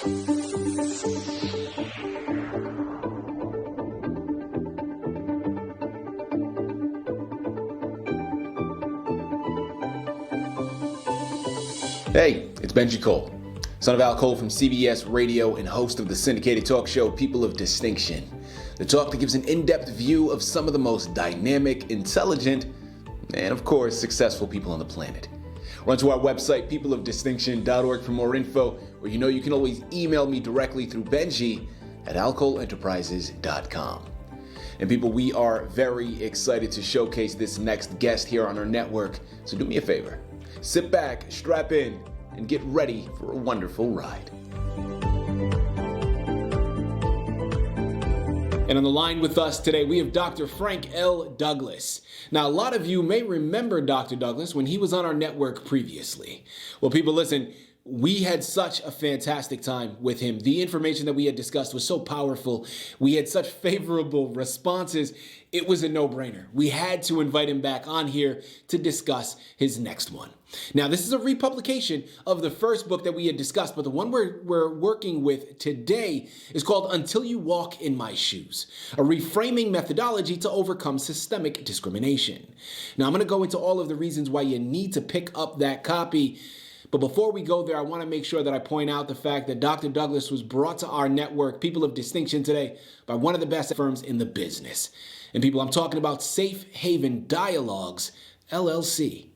Hey, it's Benji Cole, son of Al Cole from CBS Radio and host of the syndicated talk show People of Distinction, the talk that gives an in-depth view of some of the most dynamic, intelligent, and of course, successful people on the planet. Run to our website, peopleofdistinction.org for more info, or you can always email me directly through benji@alcoleenterprises.com. And people, we are very excited to showcase this next guest here on our network, so do me a favor. Sit back, strap in, and get ready for a wonderful ride. And on the line with us today, we have Dr. Frank L. Douglas. Now, a lot of you may remember Dr. Douglas when he was on our network previously. Well, people, listen, we had such a fantastic time with him. The information that we had discussed was so powerful. We had such favorable responses. It was a no-brainer. We had to invite him back on here to discuss his next one. Now, this is a republication of the first book that we had discussed, but the one we're working with today is called Until You Walk in My Shoes, a reframing methodology to overcome systemic discrimination. Now, I'm going to go into all of the reasons why you need to pick up that copy. But before we go there, I want to make sure that I point out the fact that Dr. Douglas was brought to our network, People of Distinction, today by one of the best firms in the business. And people, I'm talking about Safe Haven Dialogues, LLC.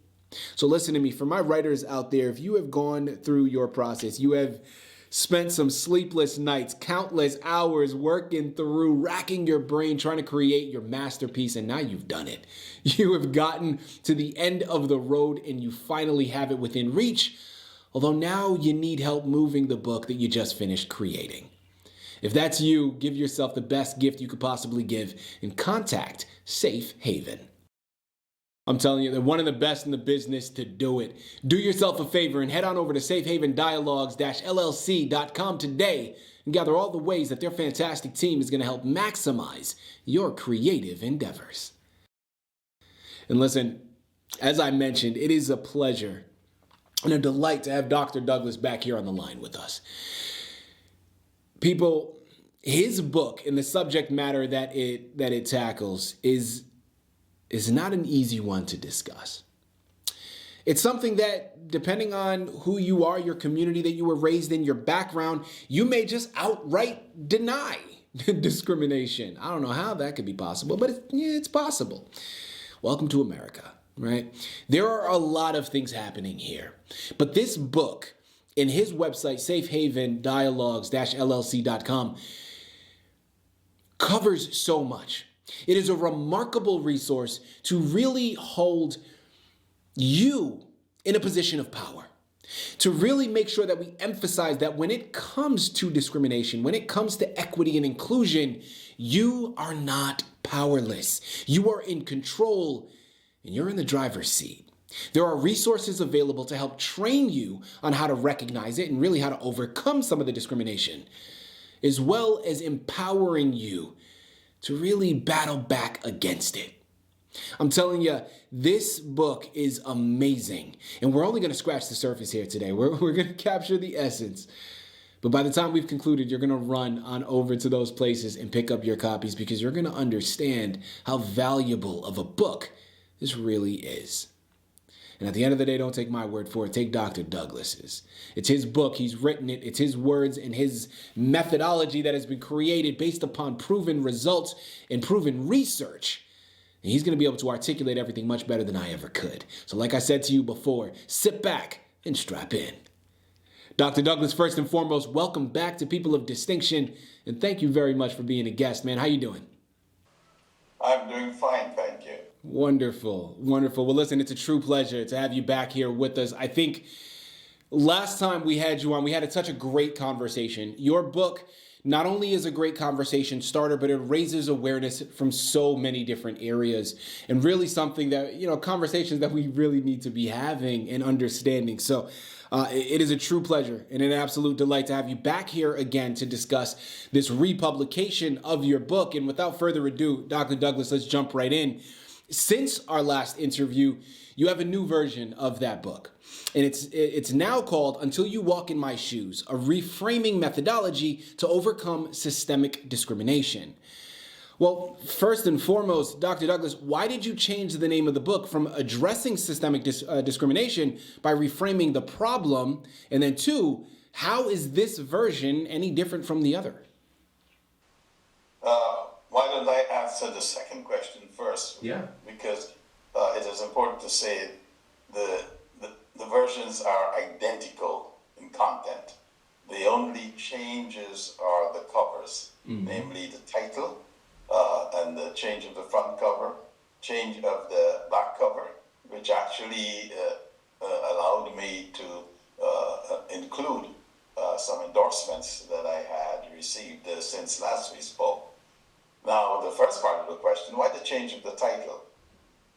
So listen to me, for my writers out there, if you have gone through your process, you have spent some sleepless nights, countless hours working through, racking your brain, trying to create your masterpiece, and now you've done it. You have gotten to the end of the road and you finally have it within reach, although now you need help moving the book that you just finished creating. If that's you, give yourself the best gift you could possibly give and contact Safe Haven. I'm telling you, they're one of the best in the business to do it. Do yourself a favor and head on over to safehavendialogues-llc.com today and gather all the ways that their fantastic team is going to help maximize your creative endeavors. And listen, as I mentioned, it is a pleasure and a delight to have Dr. Douglas back here on the line with us. People, his book and the subject matter that it tackles is not an easy one to discuss. It's something that, depending on who you are, your community that you were raised in, your background, you may just outright deny discrimination. I don't know how that could be possible, but it's possible. Welcome to America, right? There are a lot of things happening here, but this book, in his website, safehavendialogues-llc.com, covers so much. It is a remarkable resource to really hold you in a position of power, to really make sure that we emphasize that when it comes to discrimination, when it comes to equity and inclusion, you are not powerless. You are in control and you're in the driver's seat. There are resources available to help train you on how to recognize it and really how to overcome some of the discrimination, as well as empowering you to really battle back against it. I'm telling you, this book is amazing. And we're only going to scratch the surface here today. We're going to capture the essence. But by the time we've concluded, you're going to run on over to those places and pick up your copies because you're going to understand how valuable of a book this really is. And at the end of the day, don't take my word for it. Take Dr. Douglas's. It's his book. He's written it. It's his words and his methodology that has been created based upon proven results and proven research. And he's going to be able to articulate everything much better than I ever could. So like I said to you before, sit back and strap in. Dr. Douglas, first and foremost, welcome back to People of Distinction. And thank you very much for being a guest, man. How you doing? I'm doing fine, thank you. Wonderful, wonderful. Well, listen, it's a true pleasure to have you back here with us. I think last time we had you on, we had such a great conversation. Your book not only is a great conversation starter, but it raises awareness from so many different areas and really something that, conversations that we really need to be having and understanding. So it is a true pleasure and an absolute delight to have you back here again to discuss this republication of your book. And without further ado, Dr. Douglas, let's jump right in. Since our last interview, you have a new version of that book. And it's now called Until You Walk in My Shoes, a reframing methodology to overcome systemic discrimination. Well, first and foremost, Dr. Douglas, why did you change the name of the book from addressing systemic discrimination by reframing the problem? And then two, how is this version any different from the other? Why don't I answer the second question first? Yeah. Because it is important to say the versions are identical in content. The only changes are the covers, namely the title and the change of the front cover, change of the back cover, which actually allowed me to include some endorsements that I had received since last we spoke. Now, the first part of the question, why the change of the title?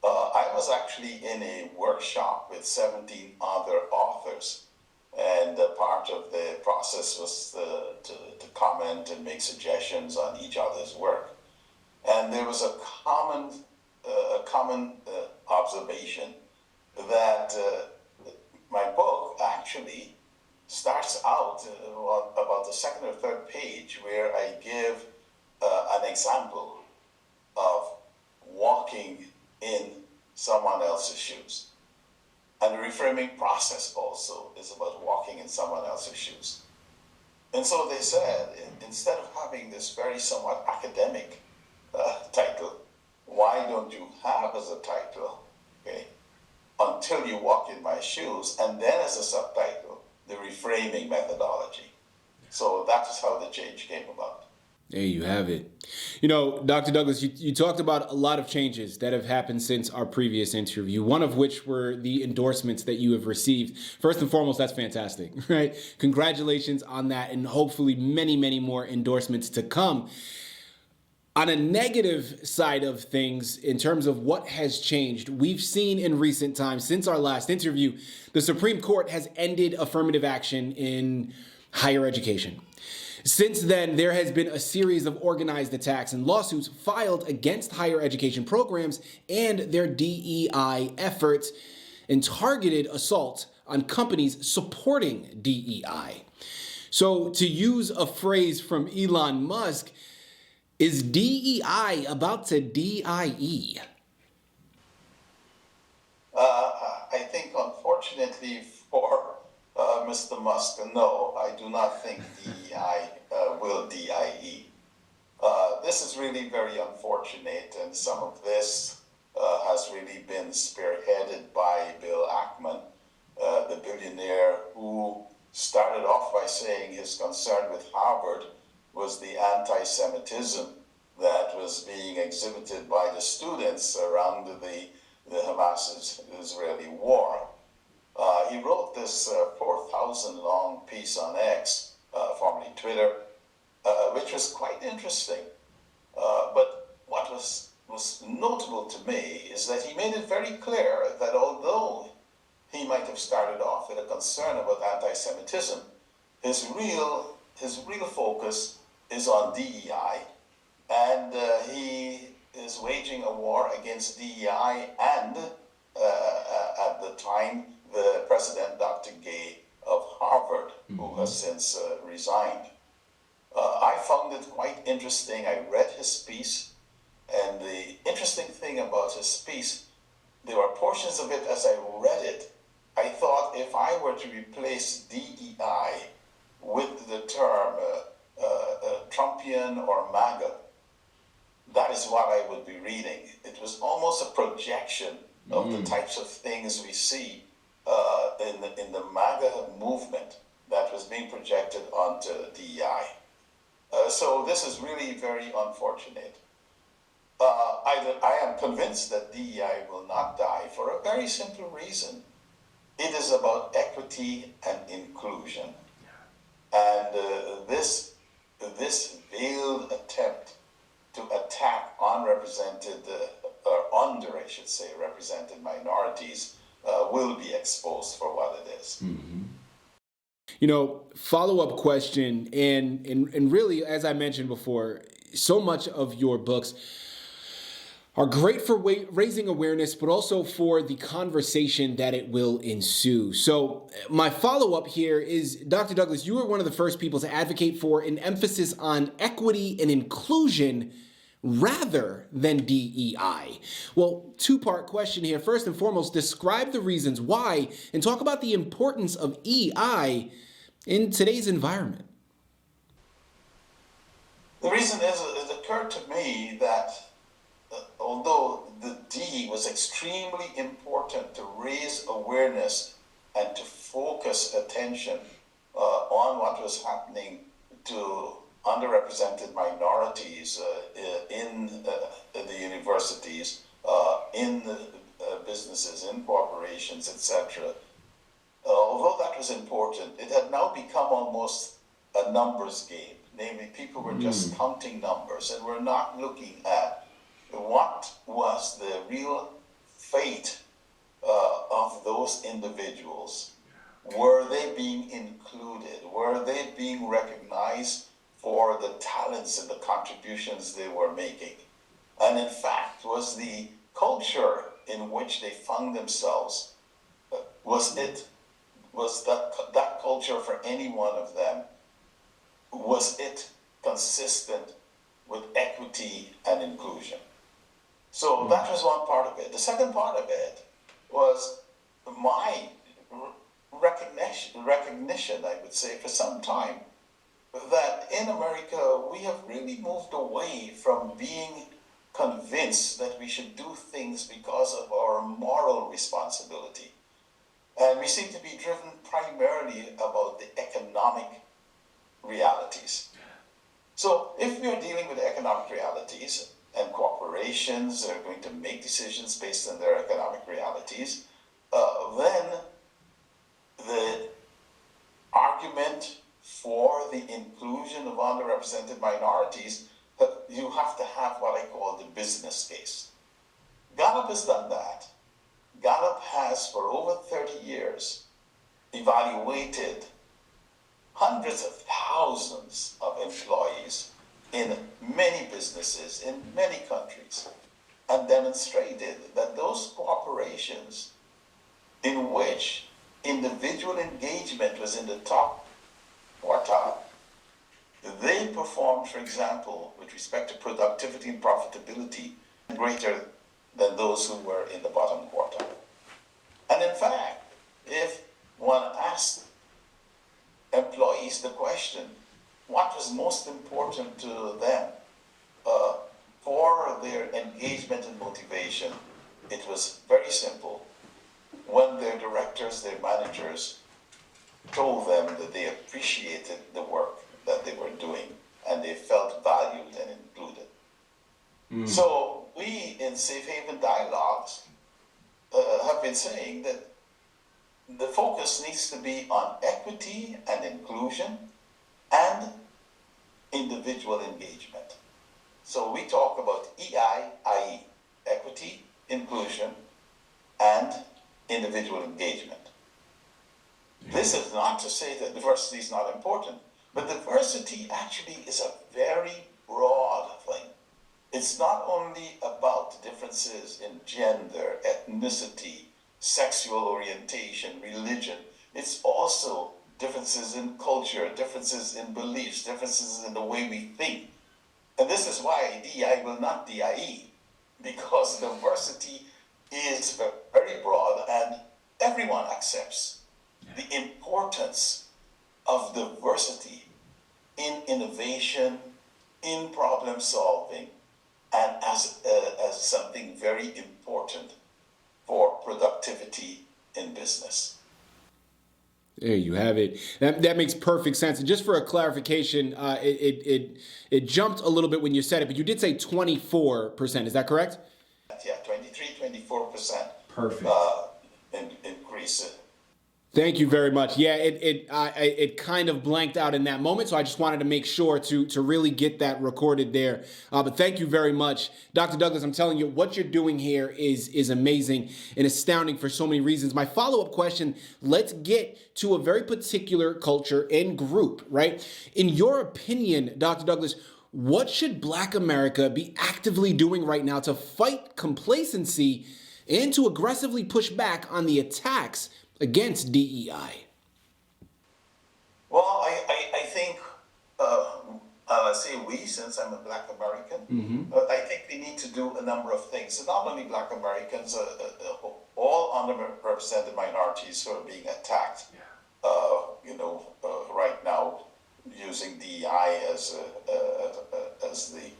I was actually in a workshop with 17 other authors, and part of the process was to comment and make suggestions on each other's work. And there was a common observation that my book actually starts out about the second or third page where I give an example of walking in someone else's shoes. And the reframing process also is about walking in someone else's shoes. And so they said, instead of having this very somewhat academic title, why don't you have as a title, okay, Until You Walk in My Shoes, and then as a subtitle, the Reframing Methodology. So that is how the change came about. There you have it. You know, Dr. Douglas, you talked about a lot of changes that have happened since our previous interview, one of which were the endorsements that you have received. First and foremost, that's fantastic, right? Congratulations on that, and hopefully many, many more endorsements to come. On a negative side of things, in terms of what has changed, we've seen in recent times, since our last interview, the Supreme Court has ended affirmative action in higher education. Since then, there has been a series of organized attacks and lawsuits filed against higher education programs and their DEI efforts, and targeted assault on companies supporting DEI. So, to use a phrase from Elon Musk, is DEI about to DIE? I think, unfortunately for Mr. Musk, no, I do not think DEI will DIE. This is really very unfortunate, and some of this has really been spearheaded by Bill Ackman, the billionaire who started off by saying his concern with Harvard was the anti-Semitism that was being exhibited by the students around the Hamas-Israeli war. He wrote this 4,000 long piece on X, formerly Twitter, which was quite interesting. But what was notable to me is that he made it very clear that although he might have started off with a concern about anti-Semitism, his real focus is on DEI, and he is waging a war against DEI and, at the time, the president, Dr. Gay of Harvard, who has since resigned. I found it quite interesting. I read his piece, and the interesting thing about his piece, there were portions of it as I read it, I thought if I were to replace DEI with the term Trumpian or MAGA, that is what I would be reading. It was almost a projection of the types of things we see in the MAGA movement that was being projected onto DEI. So this is really very unfortunate. I am convinced that DEI will not die for a very simple reason. It is about equity and inclusion. And this veiled attempt to attack unrepresented, or under, I should say, represented minorities will be exposed for what it is. Mm-hmm. You know, follow-up question, and really, as I mentioned before, so much of your books are great for raising awareness, but also for the conversation that it will ensue. So my follow-up here is, Dr. Douglas, you were one of the first people to advocate for an emphasis on equity and inclusion rather than DEI. Well, two-part question here. First and foremost, describe the reasons why and talk about the importance of EI in today's environment. The reason is, it occurred to me that although the D was extremely important to raise awareness and to focus attention on what was happening to underrepresented minorities in the universities, in the businesses, in corporations, etc. Although that was important, it had now become almost a numbers game. Namely, people were just counting numbers and were not looking at what was the real fate of those individuals. Were they being included? Were they being recognized for the talents and the contributions they were making? And in fact, was the culture in which they found themselves, was that culture for any one of them, was it consistent with equity and inclusion? So that was one part of it. The second part of it was my recognition, I would say, for some time, that in America we have really moved away from being convinced that we should do things because of our moral responsibility. And we seem to be driven primarily about the economic realities. So if we are dealing with economic realities, and corporations are going to make decisions based on their economic realities, then the argument for the inclusion of underrepresented minorities, you have to have what I call the business case. Gallup has done that. Gallup has, for over 30 years, evaluated hundreds of thousands of employees in many businesses, in many countries, and demonstrated that those corporations in which individual engagement was in the top quartile, they performed, for example, with respect to productivity and profitability, greater than those who were in the bottom quartile. And in fact, if one asked employees the question, what was most important to them for their engagement and motivation, it was very simple. When their directors, their managers told them that they appreciated the work that they were doing and they felt valued and included. So we in Safe Haven Dialogues have been saying that the focus needs to be on equity and inclusion and individual engagement. So we talk about EI, i.e. equity, inclusion, and individual engagement. This is not to say that diversity is not important, but diversity actually is a very broad thing. It's not only about differences in gender, ethnicity, sexual orientation, religion. It's also differences in culture, differences in beliefs, differences in the way we think. And this is why DEI will not DIE, because diversity is very broad and everyone accepts the importance of diversity in innovation, in problem solving, and as something very important for productivity in business. There you have it. That makes perfect sense. And just for a clarification, it jumped a little bit when you said it, but you did say 24%. Is that correct? Yeah, 24%. Perfect. Increase. Thank you very much. Yeah, it kind of blanked out in that moment, so I just wanted to make sure to really get that recorded there. But thank you very much, Dr. Douglas. I'm telling you, what you're doing here is amazing and astounding for so many reasons. My follow-up question: let's get to a very particular culture and group, right? In your opinion, Dr. Douglas, what should Black America be actively doing right now to fight complacency and to aggressively push back on the attacks against DEI? Well, I think, I say we, since I'm a Black American, but I think we need to do a number of things. And not only Black Americans, all underrepresented minorities who are being attacked, right now, using DEI as the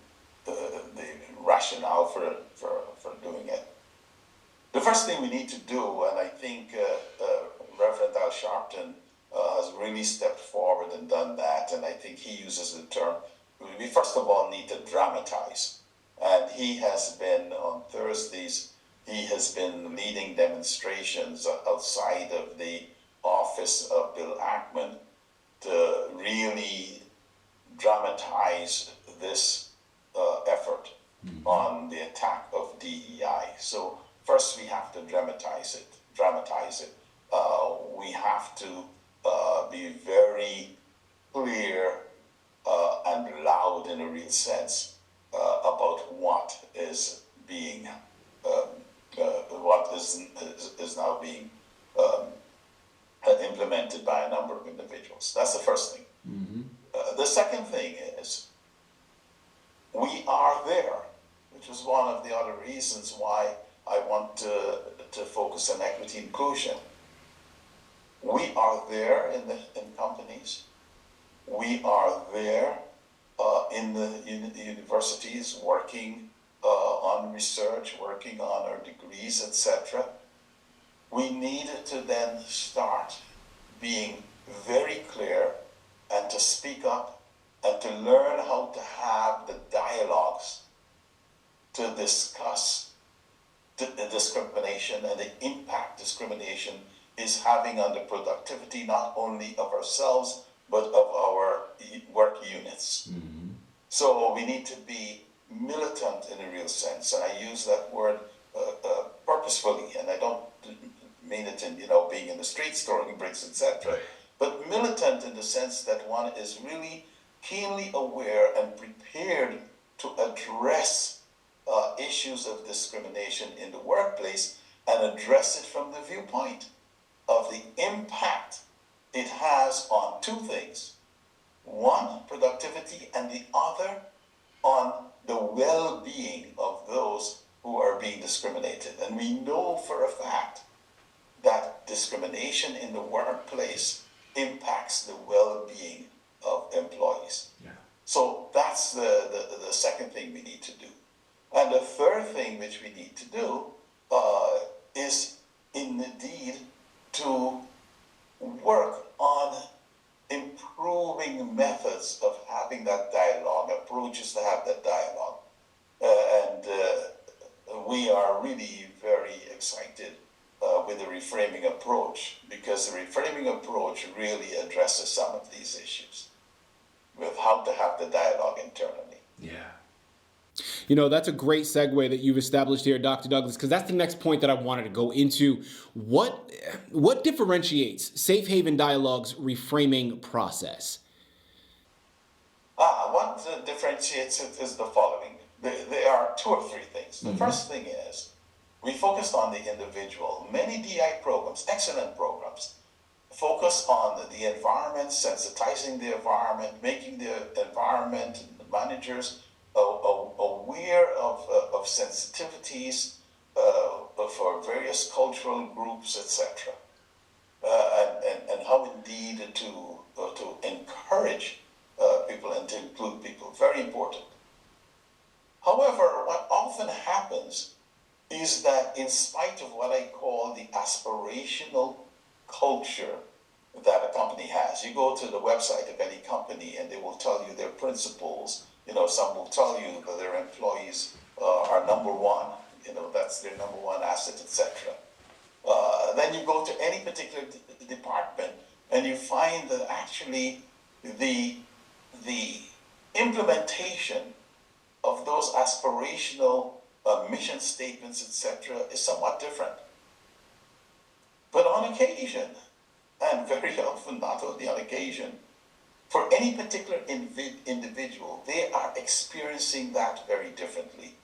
rationale for doing it. The first thing we need to do, and I think Reverend Al Sharpton has really stepped forward and done that, and I think he uses the term, we first of all need to dramatize. And he has been, on Thursdays, he has been leading demonstrations outside of the office of Bill Ackman to really dramatize this effort on the attack of DEI. So first we have to dramatize it. We have to be very clear and loud in a real sense about what is being, what is now being implemented by a number of individuals. That's the first thing. The second thing is we are there, which is one of the other reasons why I want to focus on equity inclusion. We are there in companies. We are there in the universities working on research, working on our degrees, etc. We need to then start being very clear and to speak up and to learn how to have the dialogues to discuss the discrimination and the impact discrimination is having on the productivity not only of ourselves but of our work units. So we need to be militant in a real sense, and I use that word purposefully, and I don't mean it in being in the streets throwing bricks, etc. But militant in the sense that one is really keenly aware and prepared to address issues of discrimination in the workplace and address it from the viewpoint of the impact it has on two things. One, productivity, and the other on the well-being of those who are being discriminated. And we know for a fact that discrimination in the workplace impacts the well-being of employees. So that's the second thing we need to do. And the third thing which we need to do is indeed to work on improving methods of having that dialogue, approaches to have that dialogue. And we are really very excited with the reframing approach, because the reframing approach really addresses some of these issues with how to have the dialogue internally. That's a great segue that you've established here, Dr. Douglas, because that's the next point that I wanted to go into. What differentiates Safe Haven Dialogue's reframing process? What differentiates it is the following. There are two or three things. The first thing is we focused on the individual. Many DI programs, excellent programs, focus on the environment, sensitizing the environment, making the environment and the managers aware of sensitivities for various cultural groups, etc. And how indeed to encourage people and to include people. Very important. However, what often happens is that in spite of what I call the aspirational culture that a company has, you go to the website of any company and they will tell you their principles. Some will tell you that their employees are number one, that's their number one asset, etc. Then you go to any particular department and you find that actually the implementation of those aspirational mission statements, etc., is somewhat different. But on occasion, and very often not only on occasion, For any particular individual, they are experiencing that very differently.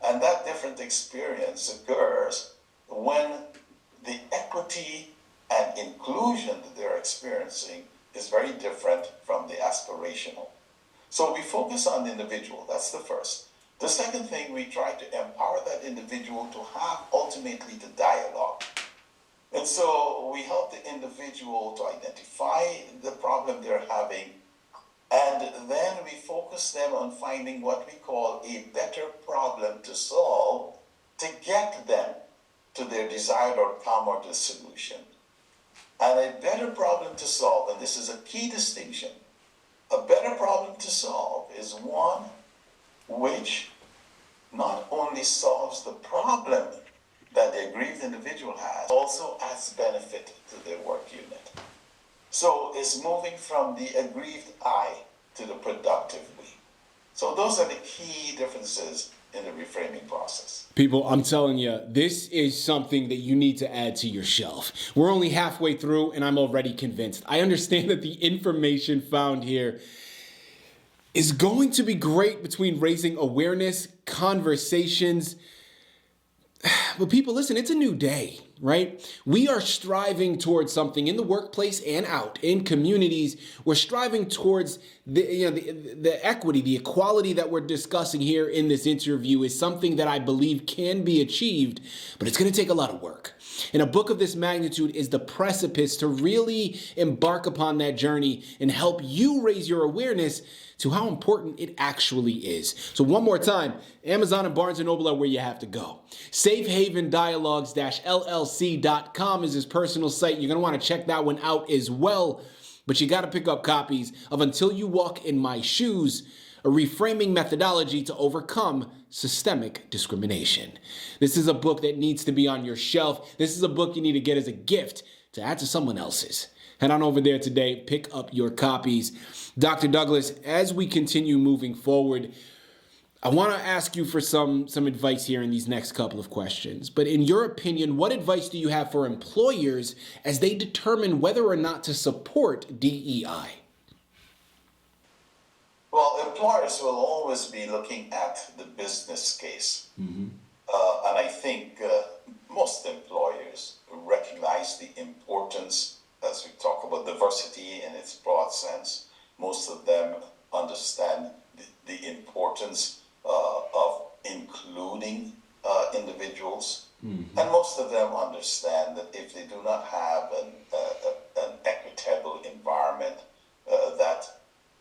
And that different experience occurs when the equity and inclusion that they're experiencing is very different from the aspirational. So we focus on the individual, that's the first. The second thing, we try to empower that individual to have ultimately the dialogue. And so we help the individual to identify the problem they're having, and then we focus them on finding what we call a better problem to solve to get them to their desired outcome or the solution. And a better problem to solve, and this is a key distinction, a better problem to solve is one which not only solves the problem that the aggrieved individual has, also adds benefit to their work unit. So it's moving from the aggrieved I to the productive we. So those are the key differences in the reframing process. People, I'm telling you, this is something that you need to add to your shelf. We're only halfway through and I'm already convinced. I understand that the information found here is going to be great between raising awareness, conversations. But people, listen, it's a new day, right? We are striving towards something in the workplace and out in communities. We're striving towards the equity, the equality that we're discussing here in this interview is something that I believe can be achieved, but it's going to take a lot of work. And a book of this magnitude is the precipice to really embark upon that journey and help you raise your awareness to how important it actually is. So one more time, Amazon and Barnes & Noble are where you have to go. SafeHavenDialogues-LLC.com is his personal site. You're going to want to check that one out as well. But you got to pick up copies of Until You Walk in My Shoes, a reframing methodology to overcome systemic discrimination. This is a book that needs to be on your shelf. This is a book you need to get as a gift to add to someone else's. Head on over there today, pick up your copies. Dr. Douglas, as we continue moving forward, I want to ask you for some advice here in these next couple of questions. But in your opinion, what advice do you have for employers as they determine whether or not to support DEI? Well, employers will always be looking at the business case. And I think most employers recognize the importance, as we talk about diversity in its broad sense. Most of them understand the importance of including individuals. And most of them understand that if they do not have an equitable environment, that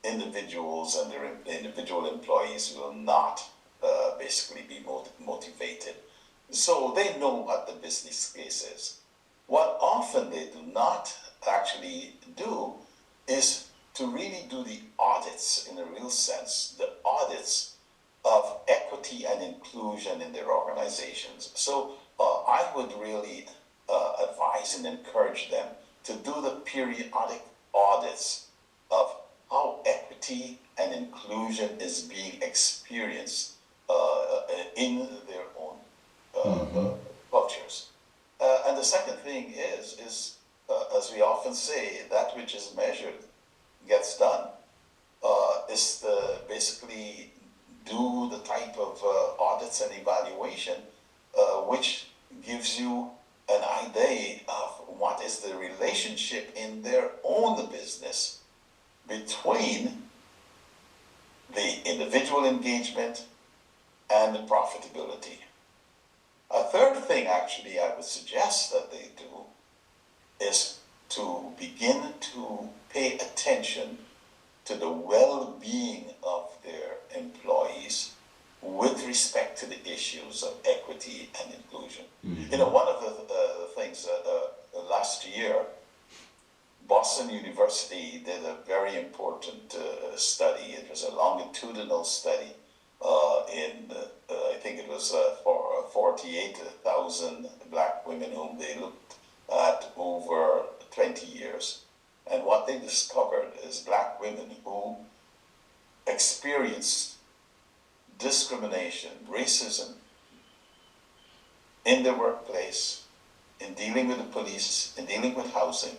individuals and their individual employees will not basically be motivated. So they know what the business case is. What often they do not actually do is to really do the audits in a real sense, the audits of equity and inclusion in their organizations. So I would really advise and encourage them to do the periodic audits of how equity and inclusion is being experienced in their own cultures. And the second thing is as we often say, that which is measured gets done. Is to basically do the type of audits and evaluation which gives you an idea of what is the relationship in their own business between the individual engagement and the profitability. A third thing actually I would suggest that they do is to begin to pay attention to the well-being of their employees with respect to the issues of equity and inclusion. You know, one of the things last year, Boston University did a very important study. It was a longitudinal study I think it was for 48,000 black women whom they looked at over 20 years. And what they discovered is black women who experienced discrimination, racism in the workplace, in dealing with the police, in dealing with housing,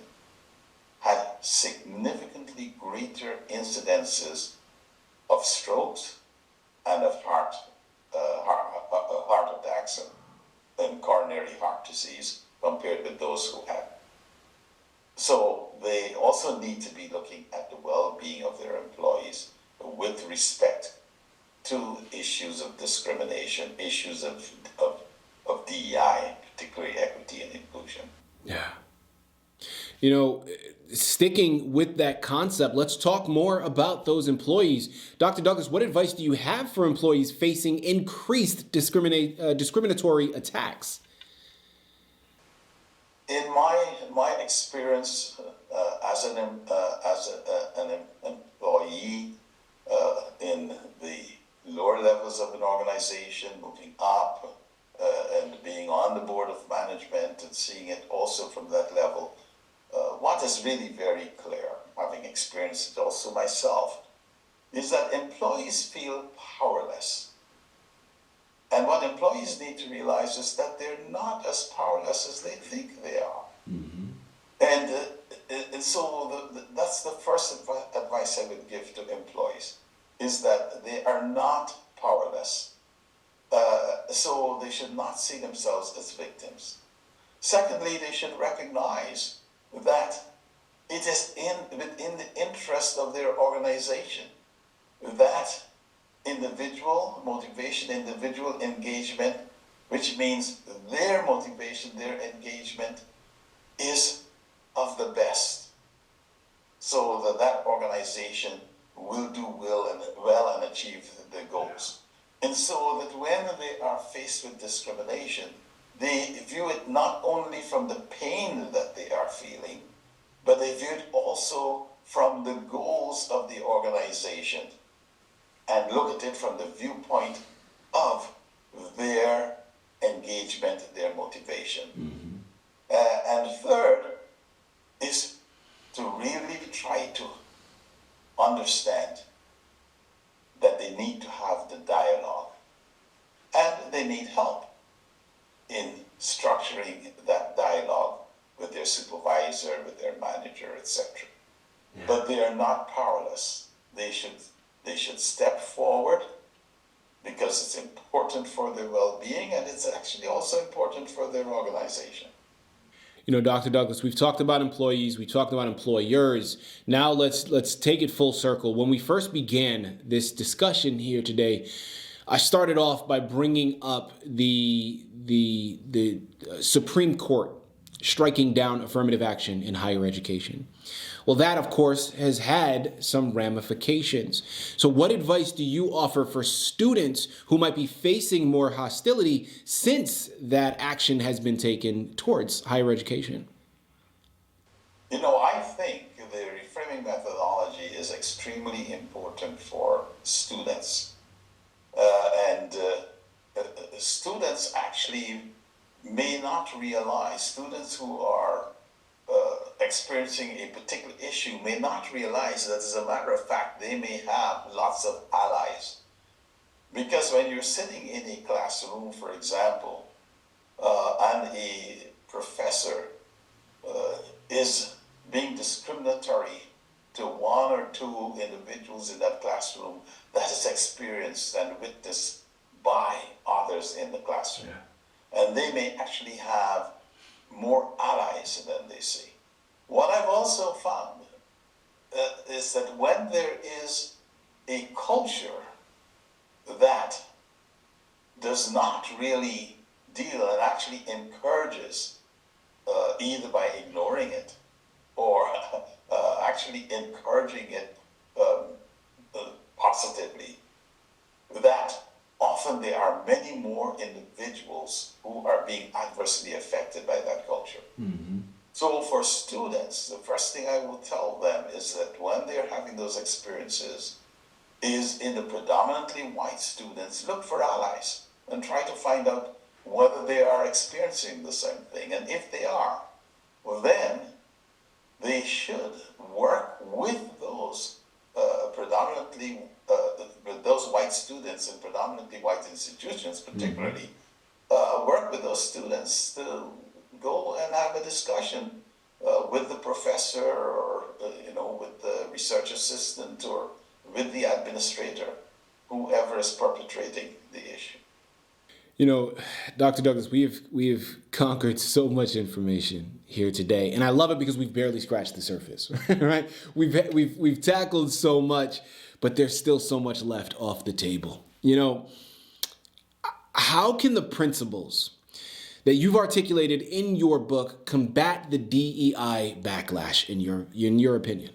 had significantly greater incidences of strokes and of heart attacks and coronary heart disease compared with those who had. So they also need to be looking at the well-being of their employees with respect to issues of discrimination, issues of DEI, particularly equity and inclusion. Yeah. You know, sticking with that concept, let's talk more about those employees. Dr. Douglas, what advice do you have for employees facing increased discriminatory attacks? In my experience as an employee in the lower levels of an organization, moving up and being on the board of management and seeing it also from that level, what is really very clear, having experienced it also myself, is that employees feel powerless. And what employees need to realize is that they're not as powerless as they think they are. Mm-hmm. And so that's the first advice I would give to employees, is that they are not powerless. So they should not see themselves as victims. Secondly, they should recognize that it is within the interest of their organization that individual motivation, individual engagement, which means their motivation, their engagement is of the best, so that organization will do well and achieve the goals. And so that when they are faced with discrimination, they view it not only from the pain that they are feeling, but they view it also from the goals of the organization and look at it from the viewpoint of their engagement, their motivation. Mm-hmm. And third is to really try to understand that they need to have the dialogue and they need help in structuring that dialogue with their supervisor, with their manager, etc. Yeah. But they are not powerless. They should step forward because it's important for their well-being and it's actually also important for their organization. You know, Dr. Douglas, we've talked about employees, we talked about employers. Now let's take it full circle. When we first began this discussion here today, I started off by bringing up the Supreme Court striking down affirmative action in higher education. Well, that, of course, has had some ramifications. So what advice do you offer for students who might be facing more hostility since that action has been taken towards higher education? You know, I think the reframing methodology is extremely important for students. Students actually may not realize, students who are experiencing a particular issue may not realize that, as a matter of fact, they may have lots of allies. Because when you're sitting in a classroom, for example, and a professor is being discriminatory to one or two individuals in that classroom, that is experienced and witnessed by others in the classroom. Yeah. And they may actually have more allies than they see. What I've also found is that when there is a culture that does not really deal and actually encourages, either by ignoring it or actually encouraging it positively, that often there are many more individuals who are being adversely affected by that culture. Mm-hmm. So for students, the first thing I will tell them is that when they're having those experiences, is in the predominantly white students, look for allies and try to find out whether they are experiencing the same thing. And if they are, well, then they should work with those predominantly with those white students in predominantly white institutions, particularly, work with those students to go and have a discussion with the professor or, with the research assistant or with the administrator, whoever is perpetrating the issue. You know, Dr. Douglas, we have conquered so much information here today, and I love it because we've barely scratched the surface, right? We've tackled so much, but there's still so much left off the table. How can the principles that you've articulated in your book combat the DEI backlash in your opinion?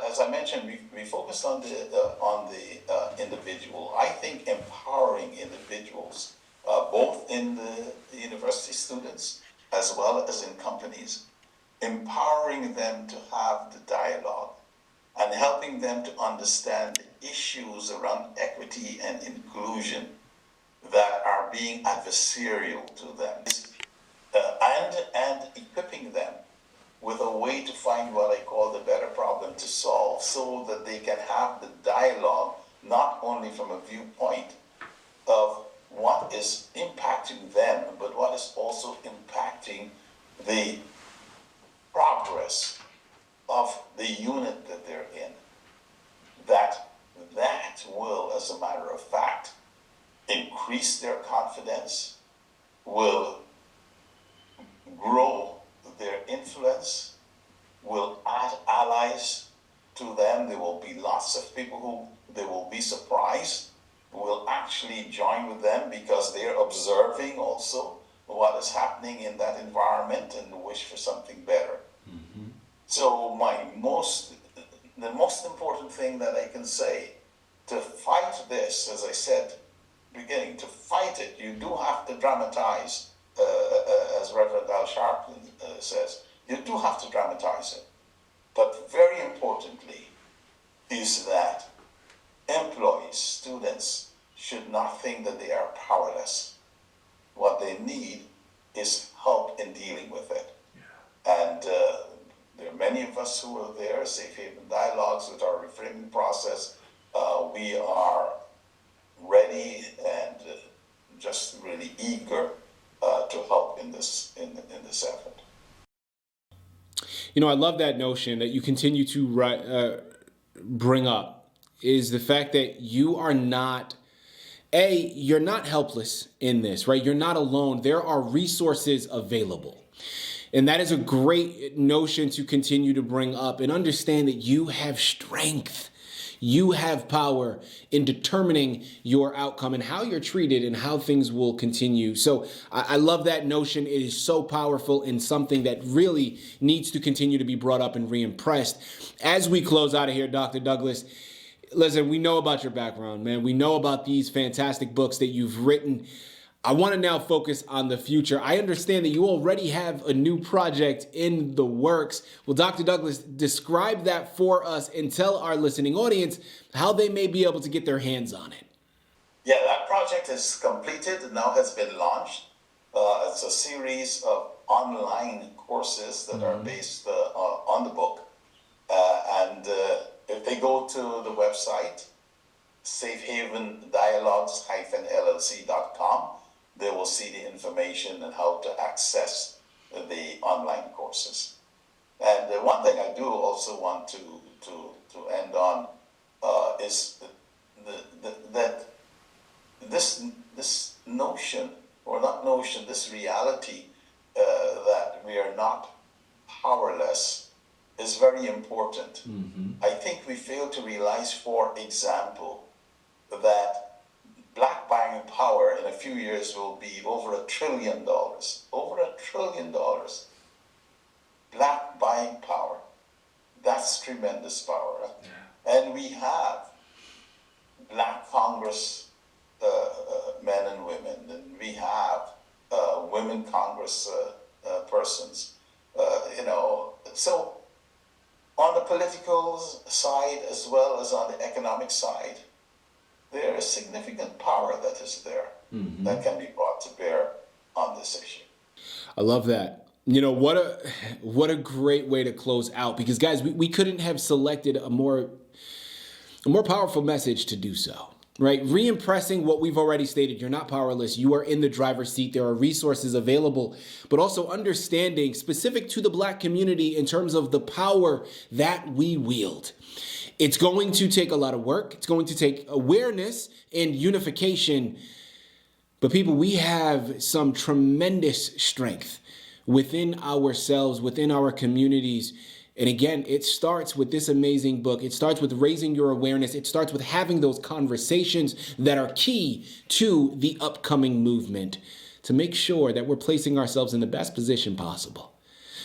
As I mentioned, we focused on the individual. I think empowering individuals, both in the university students as well as in companies, empowering them to have the dialogue and helping them to understand the issues around equity and inclusion that are being adversarial to them, and equipping them with a way to find what I call the better problem to solve, so that they can have the dialogue not only from a viewpoint of what is impacting them, but what is also impacting the progress of the unit that they're in. That will, as a matter of fact, increase their confidence, will grow their influence, will add allies to them. There will be lots of people who they will be surprised, who will actually join with them because they're observing also what is happening in that environment and wish for something better. Mm-hmm. So the most important thing that I can say to fight this, as I said, beginning to fight it, you do have to dramatize, as Reverend Al Sharpton says, you do have to dramatize it. But very importantly is that employees, students, should not think that they are powerless. What they need is help in dealing with it. Yeah. And there are many of us who are there, Safe Haven Dialogues, with our reframing process. We are ready and just really eager to help in this effort. I love that notion that you continue to bring up, is the fact that you're not helpless in this, right? You're not alone. There are resources available. And that is a great notion to continue to bring up, and understand that you have strength. You have power in determining your outcome and how you're treated and how things will continue. So I love that notion. It is so powerful and something that really needs to continue to be brought up and re-impressed. As we close out of here, Dr. Douglas, listen, we know about your background, man. We know about these fantastic books that you've written. I want to now focus on the future. I understand that you already have a new project in the works. Well, Dr. Douglas, describe that for us and tell our listening audience how they may be able to get their hands on it. Yeah, that project is completed and now has been launched. It's a series of online courses that are based on the book. And if they go to the website, safehavendialogues-llc.com, they will see the information and how to access the online courses. And one thing I do also want to end on is that this notion, or not notion, this reality that we are not powerless is very important. Mm-hmm. I think we fail to realize, for example, that black buying power in a few years will be over $1 trillion. Over $1 trillion. Black buying power. That's tremendous power. Yeah. And we have black Congress men and women, and we have women Congress persons. So on the political side as well as on the economic side, there is significant power that is there, mm-hmm. that can be brought to bear on this issue. I love that. What a great way to close out, because guys, we couldn't have selected a more powerful message to do so. right? Re-impressing what we've already stated. You're not powerless. You are in the driver's seat. There are resources available, but also understanding specific to the Black community in terms of the power that we wield. It's going to take a lot of work. It's going to take awareness and unification. But people, we have some tremendous strength within ourselves, within our communities. And again, it starts with this amazing book. It starts with raising your awareness. It starts with having those conversations that are key to the upcoming movement to make sure that we're placing ourselves in the best position possible.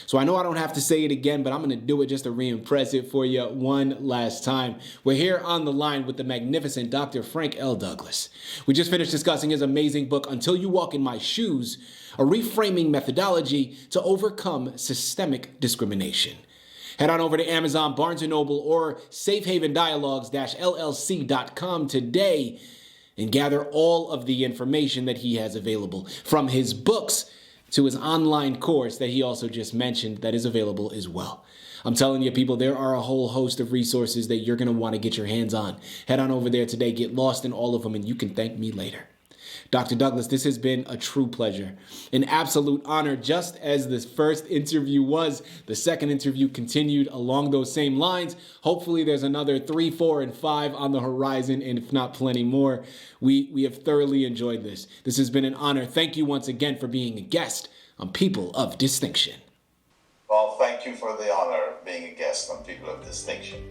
So I know I don't have to say it again, but I'm going to do it just to re-impress it for you one last time. We're here on the line with the magnificent Dr. Frank L. Douglas. We just finished discussing his amazing book, Until You Walk in My Shoes, a reframing methodology to overcome systemic discrimination. Head on over to Amazon, Barnes & Noble, or safehavendialogues-llc.com today and gather all of the information that he has available, from his books to his online course that he also just mentioned that is available as well. I'm telling you, people, there are a whole host of resources that you're going to want to get your hands on. Head on over there today, get lost in all of them, and you can thank me later. Dr. Douglas, this has been a true pleasure, an absolute honor. Just as this first interview was, the second interview continued along those same lines. Hopefully there's another 3, 4, and 5 on the horizon, and if not plenty more. We have thoroughly enjoyed this. This has been an honor. Thank you once again for being a guest on People of Distinction. Well, thank you for the honor of being a guest on People of Distinction.